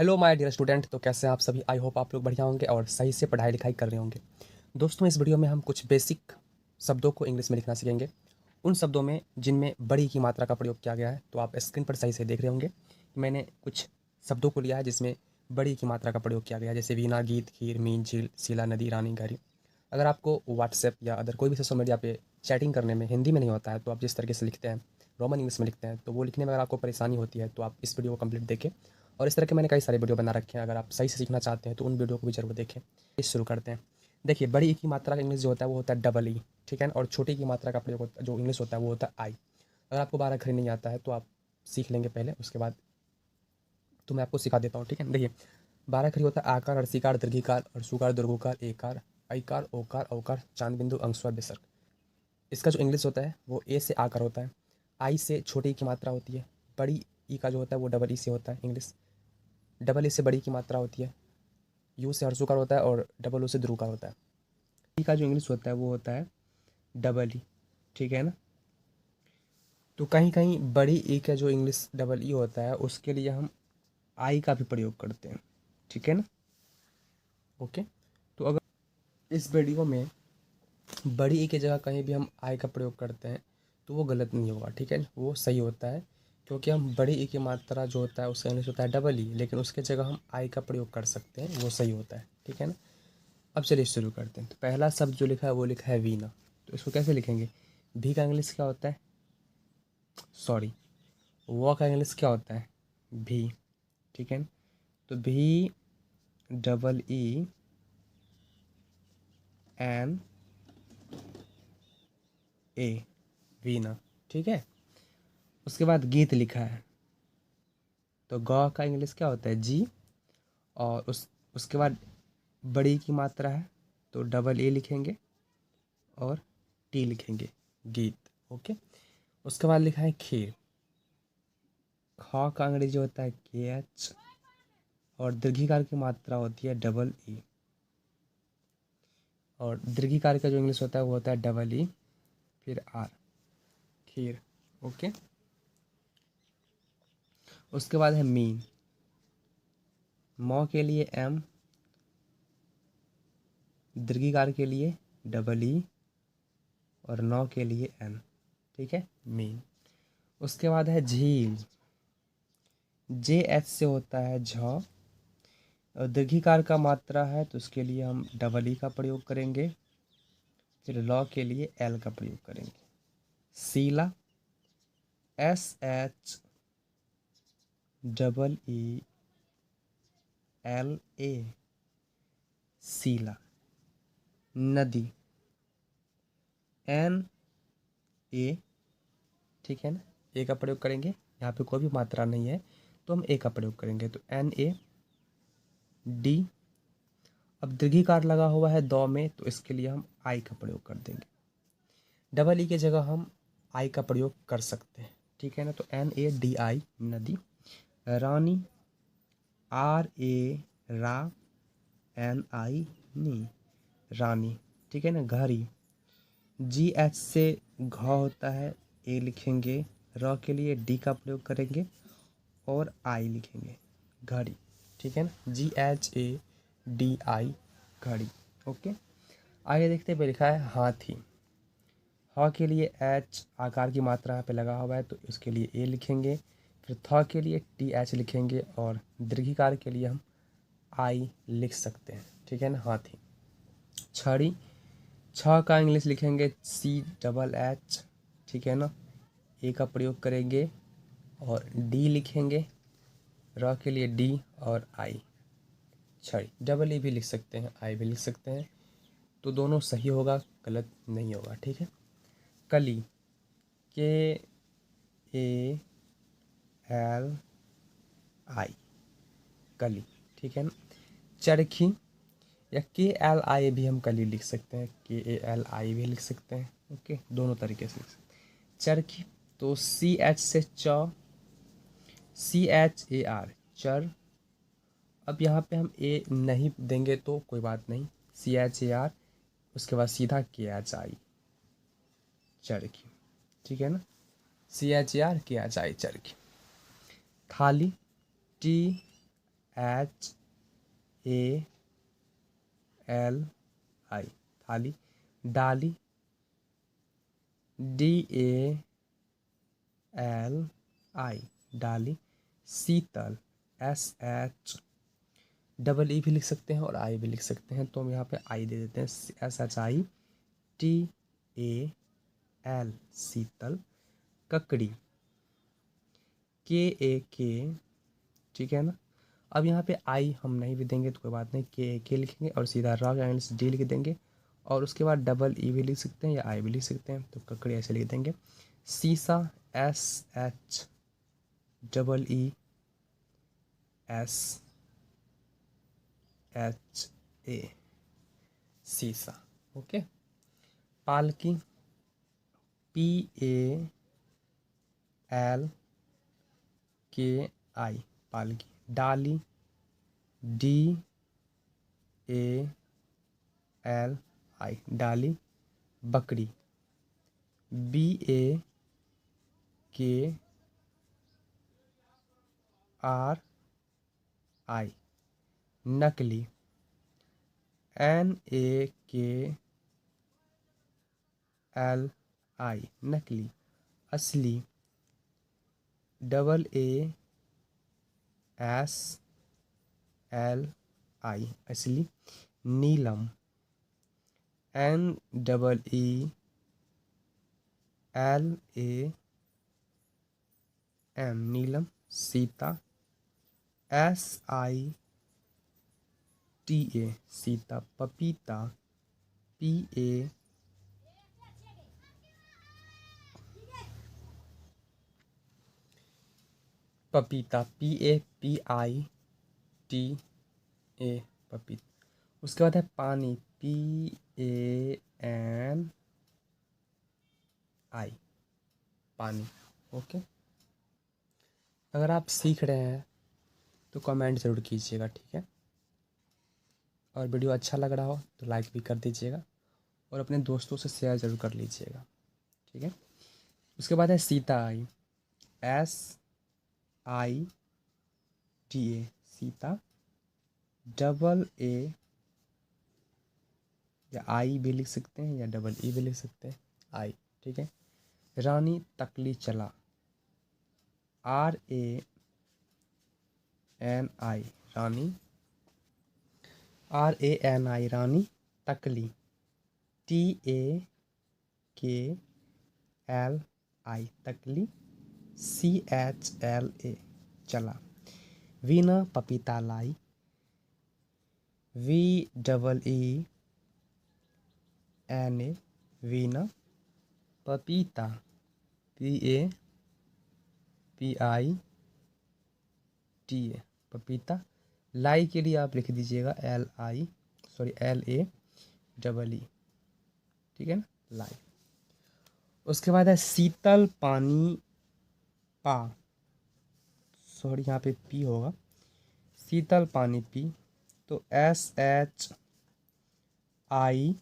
Hello my dear student. तो कैसे हैं आप सभी? आई होप आप लोग बढ़िया होंगे और सही से पढ़ाई लिखाई कर रहे होंगे। दोस्तों, इस वीडियो में हम कुछ बेसिक शब्दों को इंग्लिश में लिखना सीखेंगे, उन शब्दों में जिनमें बड़ी की मात्रा का प्रयोग किया गया है। तो आप स्क्रीन पर सही से देख रहे होंगे कि मैंने कुछ शब्दों को लिया है जिसमें बड़ी की मात्रा का प्रयोग किया गया है, जैसे वीणा, गीत, खीर, मीन, झील, शीला, नदी, रानी, घड़ी। अगर आपको व्हाट्सएप या अदर कोई भी सोशल मीडिया पे चैटिंग करने में हिंदी में नहीं होता है, तो आप जिस तरीके से लिखते हैं, रोमन इंग्लिश में लिखते हैं, तो वो लिखने में अगर आपको परेशानी होती है तो आप इस वीडियो को कंप्लीट देखें। और इस तरह के मैंने कई सारे वीडियो बना रखे हैं, अगर आप सही से सीखना चाहते हैं तो उन वीडियो को भी जरूर देखें। इस शुरू करते हैं। देखिए, बड़ी ई की मात्रा का इंग्लिश जो होता है वो होता है डबल ई, ठीक है। और छोटी की मात्रा का प्रयोग होता जो इंग्लिश होता है वो होता है आई। अगर आपको 12 अक्षर नहीं आता है तो आप सीख लेंगे पहले, उसके बाद तो मैं आपको सिखा देता हूँ, ठीक है। देखिए, 12 अक्षरी होता है आकार, अर्शिकार, दीर्घिकार, अर्शुकार, दीर्घोकार, एकार, ऐकार, ओकार, औकार, चांद बिंदु, अंशस्वर, विसर्ग। इसका जो इंग्लिश होता है वो ए से आकर होता है, आई से छोटी की मात्रा होती है, बड़ी ई का जो होता है वो डबल ई से होता है इंग्लिश, डबल ई से बड़ी की मात्रा होती है, यू से हर्षुकार होता है और डबल ओ से ध्रुवकार होता है। ई का जो इंग्लिश होता है वो होता है डबल ई, ठीक है ना। तो कहीं कहीं बड़ी ई का जो इंग्लिश डबल ई होता है उसके लिए हम आई का भी प्रयोग करते हैं, ठीक है ना। ओके, तो अगर इस वीडियो में बड़ी ई की जगह कहीं भी हम आई का प्रयोग करते हैं तो वो गलत नहीं होगा, ठीक है, वो सही होता है। क्योंकि हम बड़ी ई की मात्रा जो होता है उसका इंग्लिश होता है डबल ई, लेकिन उसके जगह हम आई का प्रयोग कर सकते हैं, वो सही होता है, ठीक है ना। अब चलिए शुरू करते हैं। तो पहला शब्द जो लिखा है वो लिखा है वीणा। तो इसको कैसे लिखेंगे? भी का इंग्लिश क्या होता है? सॉरी, वो का इंग्लिश क्या होता है? भी, ठीक है ना। तो भी डबल ई एन ए, वीणा, ठीक है। उसके बाद गीत लिखा है, तो गौ का इंग्लिश क्या होता है? जी। और उसके बाद बड़ी की मात्रा है तो डबल ए लिखेंगे और टी लिखेंगे, गीत। ओके, उसके बाद लिखा है खीर। ख का अंग्रेजी होता है के एच और दीर्घिकार की मात्रा होती है डबल ई, और दीर्घिकार का जो इंग्लिश होता है वो होता है डबल ई फिर आर, खीर। ओके, उसके बाद है मीन। मौ के लिए एम, दीर्घिकार के लिए डबल ई और नौ के लिए एन, ठीक है, मीन। उसके बाद है झील। जे एच से होता है झ, और दीर्घिकार का मात्रा है तो उसके लिए हम डबल ई का प्रयोग करेंगे, फिर लॉ के लिए एल का प्रयोग करेंगे। सीला, S H double E L A, सीला। नदी, एन ए, ठीक है ना, ए का प्रयोग करेंगे, यहाँ पे कोई भी मात्रा नहीं है तो हम ए का प्रयोग करेंगे, तो एन ए डी। अब दीर्घिकार लगा हुआ है दो में तो इसके लिए हम आई का प्रयोग कर देंगे, डबल ई की जगह हम आई का प्रयोग कर सकते हैं, ठीक है ना। तो एन ए डी आई, नदी। रानी, आर ए रा एन आई नी, रानी, ठीक है ना। घड़ी, जी एच से घ होता है, ए लिखेंगे, र के लिए डी का प्रयोग करेंगे और आई लिखेंगे, घड़ी, ठीक है ना। जी एच ए डी आई, घड़ी। ओके, आगे देखते हैं, पे लिखा है हाथी। ह के लिए एच आकार की मात्रा पे लगा हुआ है तो उसके लिए ए लिखेंगे, फिर थ के लिए टी एच लिखेंगे और दीर्घिकार के लिए हम आई लिख सकते हैं, ठीक है ना, हाथी। छड़ी, छ का इंग्लिश लिखेंगे सी डबल एच, ठीक है ना, ए का प्रयोग करेंगे और डी लिखेंगे, र के लिए डी और आई, छड़ी। डबल ए भी लिख सकते हैं, आई भी लिख सकते हैं, तो दोनों सही होगा, गलत नहीं होगा, ठीक है। कली, के ए एल आई, कली, ठीक है ना। चरखी, या के एल आई भी हम कली लिख सकते हैं, के ए एल आई भी लिख सकते हैं, ओके, दोनों तरीके से लिख सकते हैं। चरखी, तो सी एच से च, सी एच ए आर, चर। अब यहाँ पे हम ए नहीं देंगे तो कोई बात नहीं, सी एच ए आर, उसके बाद सीधा के एच आई, चरखी, ठीक है ना, सी एच ए आर के एच आई, चरखी। थाली, टी HALI थाली। डाली DALI डाली। शीतल SHEE भी लिख सकते हैं और आई भी लिख सकते हैं, तो हम यहाँ पे आई दे देते हैं, SHITAL शीतल। ककड़ी KAK, ठीक है ना। अब यहाँ पे आई हम नहीं भी देंगे तो कोई बात नहीं, KAK लिखेंगे और सीधा रॉ एंगल से D लिख देंगे, और उसके बाद EE भी लिख सकते हैं या आई भी लिख सकते हैं, तो ककड़ी ऐसे लिख देंगे। शीशा SHEESHA शीशा, ओके। पालकी PALKI पालकी। डाली DALI डाली। बकरी BAKRI नकली NAKLI नकली। असली AASLI असली। नीलम NEELAM नीलम। सीता SITA सीता। पपीता पपीता PAPITA पपीता। उसके बाद है पानी PANI पानी, ओके। अगर आप सीख रहे हैं तो कमेंट ज़रूर कीजिएगा, ठीक है। और वीडियो अच्छा लग रहा हो तो लाइक भी कर दीजिएगा और अपने दोस्तों से शेयर ज़रूर कर लीजिएगा, ठीक है। उसके बाद है सीता आई SITA सीता। AA या आई भी लिख सकते हैं या EE भी लिख सकते हैं, आई, ठीक है। रानी तकली चला RANI रानी RANI रानी। तकली TAKLI तकली। CHLA चला। वीणा पपीता लाई VEENA वीणा। पपीता PAPITA पपीता। लाई के लिए आप लिख दीजिएगा LAEE, ठीक है ना, लाई। उसके बाद है शीतल पानी यहाँ पे पी होगा, शीतल पानी पी, तो SHITAL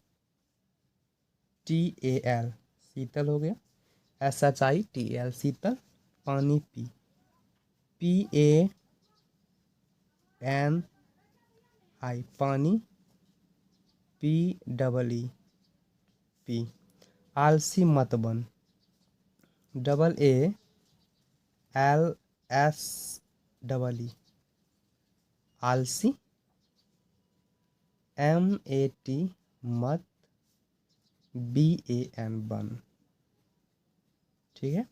शीतल हो गया। SHITAL शीतल पानी पी। PANI पानी। PEE आलसी मत बन AALSEE आलसी। MAT मत BAN बन, ठीक है।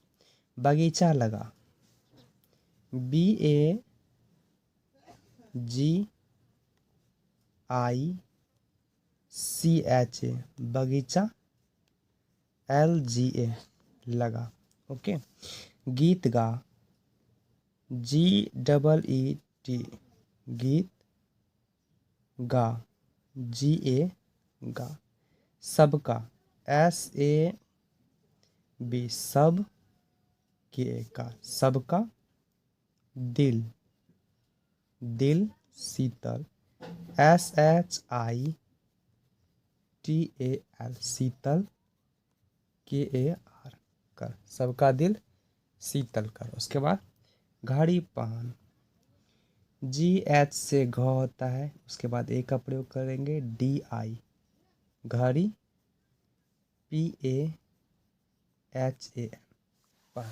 बगीचा लगा BAGICHA बगीचा। LGA लगा, ओके। गीत गा GEET गीत। गा GA गा। सबका SAB सब का सबका। दिल शीतल SHITAL शीतल KAR कर। सबका दिल शीतल कर। उसके बाद घड़ी पान जी एच से घ होता है, उसके बाद ए का प्रयोग करेंगे, डी आई घड़ी, P A H A N पढ़।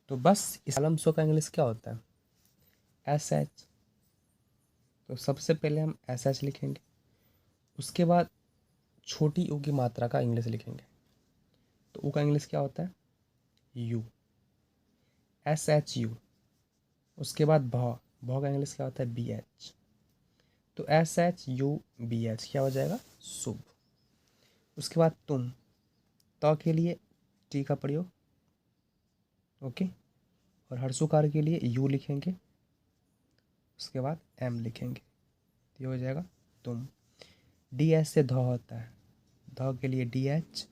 तो बस इस कॉलम शो का इंग्लिश क्या होता है? S H. तो सबसे पहले हम एस एच लिखेंगे, उसके बाद छोटी ऊ की मात्रा का इंग्लिश लिखेंगे। तो ऊ का इंग्लिश क्या होता है? U, S H U. उसके बाद भ, भ का इंग्लिश क्या होता है? B H. तो S H U B H क्या हो जाएगा? शुभ। उसके बाद तुम, त के लिए टी का प्रयोग, ओके, और हर्षुकार के लिए यू लिखेंगे, उसके बाद एम लिखेंगे, तो ये हो जाएगा तुम। डी एच से ध होता है, ध के लिए डी एच,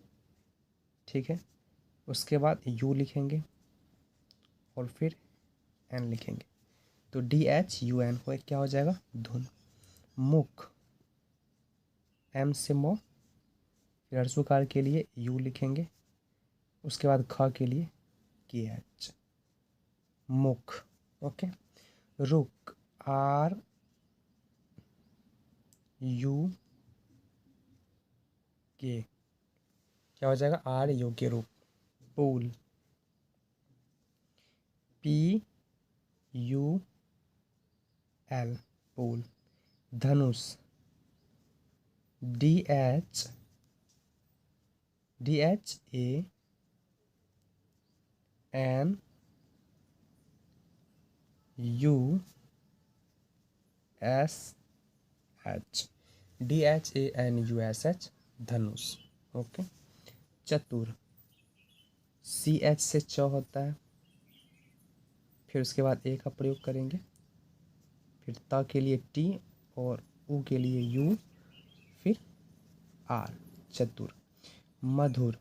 ठीक है, उसके बाद यू लिखेंगे और फिर एन लिखेंगे, तो डी एच यू एन हो क्या हो जाएगा? धुन। मुख, एम से मो, फिर हर्षुकार के लिए यू लिखेंगे, उसके बाद ख के लिए के एच, मुख, ओके। रुक, आर यू के क्या हो जाएगा? आर यू के, रुक। पूल, पी यू एल, पूल। धनुष, D H A N U S H, D H A N U S H, धनुष, ओके। चतुर, सी एच से च होता है, फिर उसके बाद ए का प्रयोग करेंगे, फिर त के लिए टी और ऊ के लिए यू, फिर आर, चतुर। मधुर,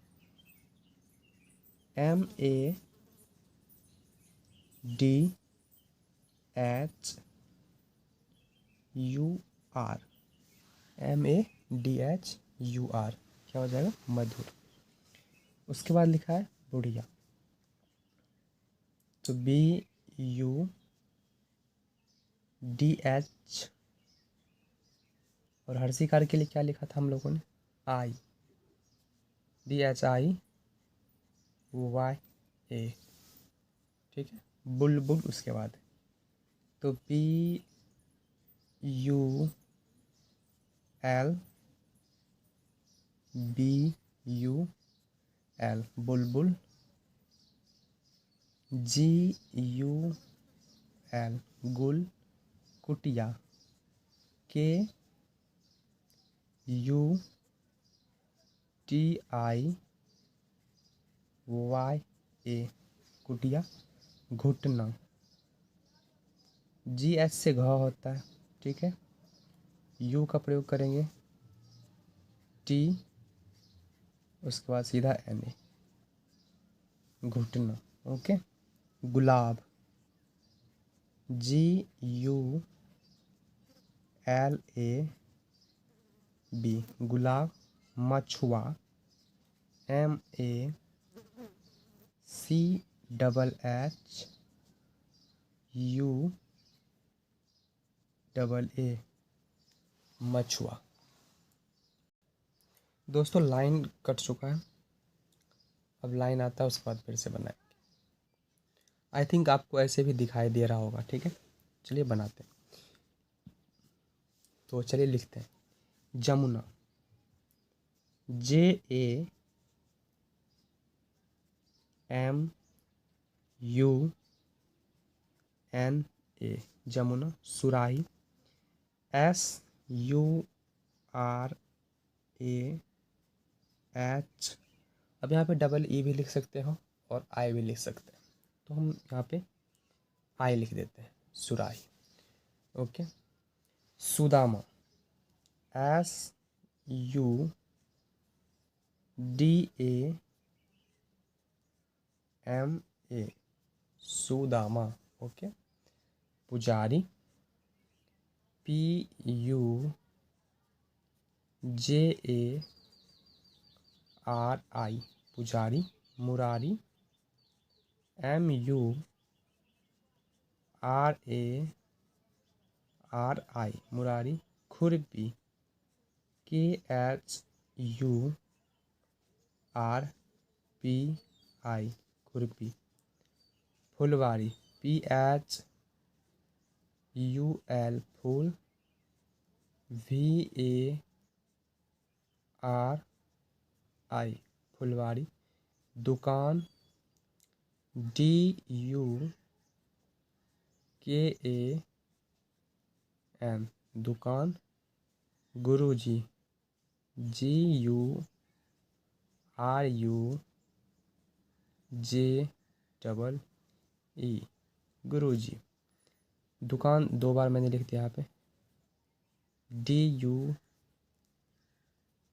M A D H U R, M A D H U R क्या हो जाएगा? मधुर। उसके बाद लिखा है बुढ़िया, तो बी यू डी एच, और हर्षिकार के लिए क्या लिखा था हम लोगों ने? I, D H I Y A, ठीक है। बुलबुल उसके बाद, तो P U L B U L, बुलबुल। जी यू एल, गुल। कुटिया, K U T I Y A, कुटिया। घुटना, जी एच से घ होता है, ठीक है, यू का प्रयोग करेंगे, टी, उसके बाद सीधा एन ए, घुटना, ओके। गुलाब, G U L A B, गुलाब। मछुआ, M A C double H U double A, मछुआ। दोस्तों लाइन कट चुका है, अब लाइन आता है उसके बाद फिर से बनाएंगे। आई थिंक आपको ऐसे भी दिखाई दे रहा होगा, ठीक है। चलिए बनाते हैं। तो चलिए लिखते हैं, Jamuna, J A M U N A, Jamuna. सुराही, S U R A H, अब यहाँ पे डबल ई भी लिख सकते हो और आई भी लिख सकते हैं, तो हम यहाँ पे आई लिख देते हैं, सुराही, okay. Sudama, S U D A M A, Sudama, okay. पुजारी, P U J A R I, पुजारी। Murari, M U R A RI Murari. खुरपी KHURPI खुरपी। फुलवारी PHUL फूल। VARI फुलवारी। दुकान DUKAN दुकान। गुरुजी GURUJEE गुरुजी। दुकान दो बार मैंने लिख दिया यहाँ पे।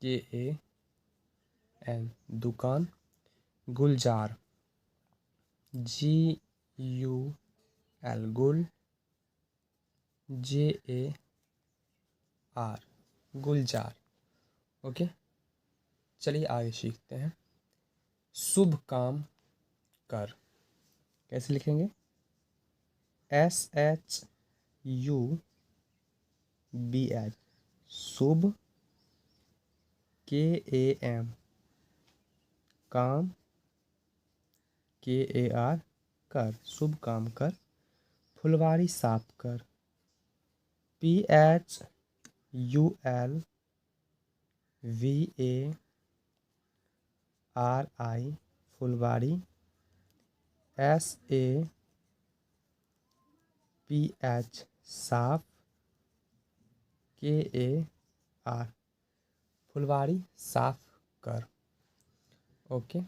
DUKAN दुकान। गुलजार GUL गुल। JAR गुलजार। ओके, चलिए आगे सीखते हैं। शुभ काम कर कैसे लिखेंगे? SHUBH शुभ। KAM काम। KAR कर शुभ काम कर। फुलवारी साफ कर। PHULVARI फुलवारी। SAPH साफ। KAR फुलवारी साफ कर। ओके,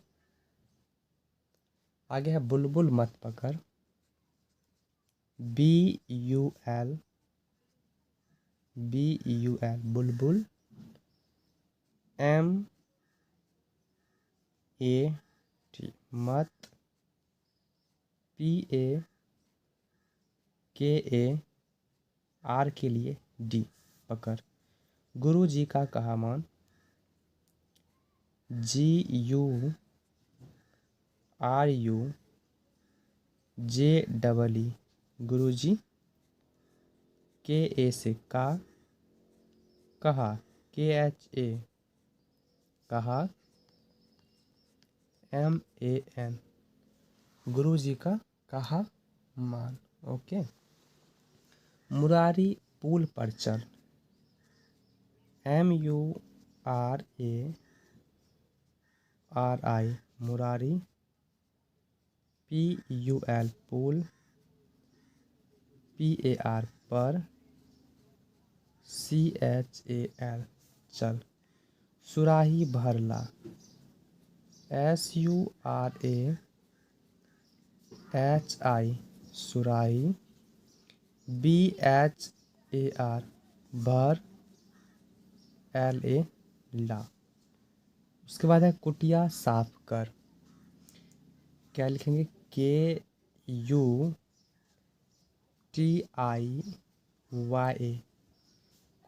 आगे है बुलबुल मत पकड़। BULBUL बुलबुल। MAT मत। PAKAR के लिए D पकड़। गुरुजी का कहा मान। GURUJEE गुरुजी। KA से का कहा। KHA कहा। MAN गुरुजी का कहा मान। ओके, मुरारी पुल पर चल। MURARI मुरारी। PUL पुल। PAR पर। CHAL चल। सुराही भरला। SURAHI सुराही। BHAR भर। LA ला। उसके बाद है कुटिया साफ कर। क्या लिखेंगे? KUTIYA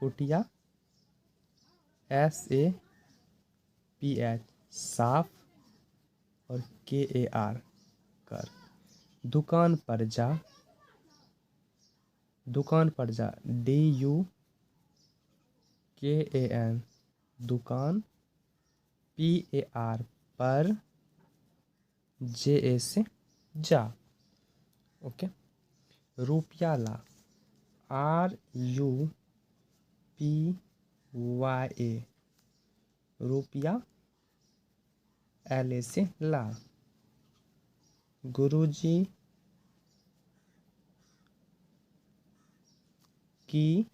कुटिया। SAPH साफ और KAR कर। दुकान पर जा। दुकान पर जा DUKAN दुकान। PAR पर JA से जा। ओके, रुपया ला। RUPYA रुपया। LA से ला। गुरुजी की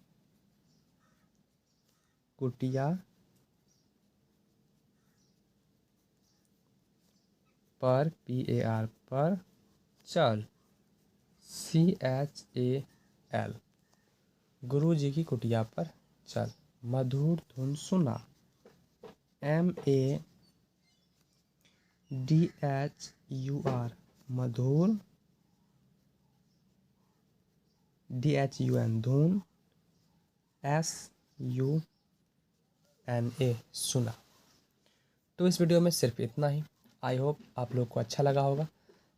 कुटिया पर PAR पर चल। CHAL गुरुजी की कुटिया पर चल। मधुर धुन सुना। MADHUR मधुर। DHUN धुन। SUNA सुना। तो इस वीडियो में सिर्फ इतना ही। आई होप आप लोग को अच्छा लगा होगा।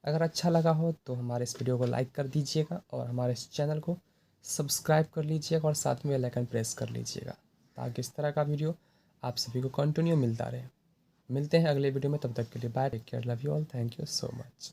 अगर अच्छा लगा हो तो हमारे इस वीडियो को लाइक कर दीजिएगा और हमारे इस चैनल को सब्सक्राइब कर लीजिएगा और साथ में बेल आइकन प्रेस कर लीजिएगा ताकि इस तरह का वीडियो आप सभी को कंटिन्यू मिलता रहे। मिलते हैं अगले वीडियो में, तब तक के लिए bye, take care, love you all, thank you so much.